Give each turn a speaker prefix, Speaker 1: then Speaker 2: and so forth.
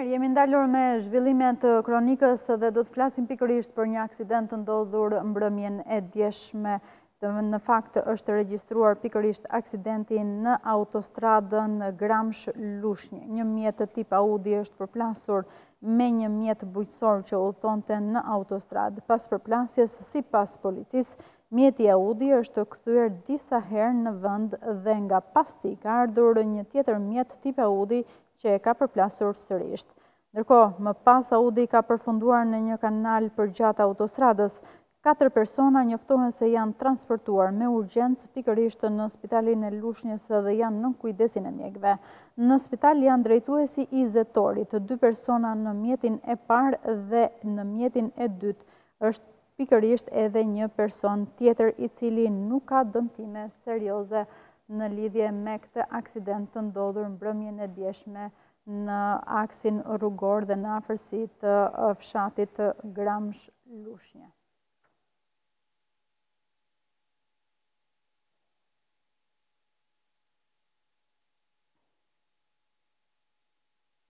Speaker 1: Mirë, jemi ndalur me zhvillimet të kronikës dhe do të flasim pikërisht për një aksident të ndodhur mbrëmjen e djeshme. Në fakt është regjistruar pikërisht aksidenti në autostradën Gramsh-Lushnjë. Një mjet tip Audi është përplasur me një mjet bujqësor që udhëtonte në autostradë. Pas përplasjes, sipas policisë, mjeti Audi është kthyer disa herë në vend dhe nga pas tij ka ardhur një tjetër mjet tip Audi që e ka përplasur sërish. Ndërkohë, më pas Audi ka përfunduar në një kanal përgjatë autostradës. 4 persona njoftohen se janë transportuar me urgjencë pikërisht në spitalin e Lushnjës dhe janë nën kujdesin e mjekëve. Në spital janë drejtuesi i zetorit, 2 persona në mjetin e parë dhe në mjetin e dytë është pikërisht edhe një person tjetër i cili nuk ka dëmtime serioze në lidhje me këtë aksident të ndodhur mbrëmjen e djeshme në aksin rrugor dhe në afërsi të fshatit Gramsh-Lushnjë.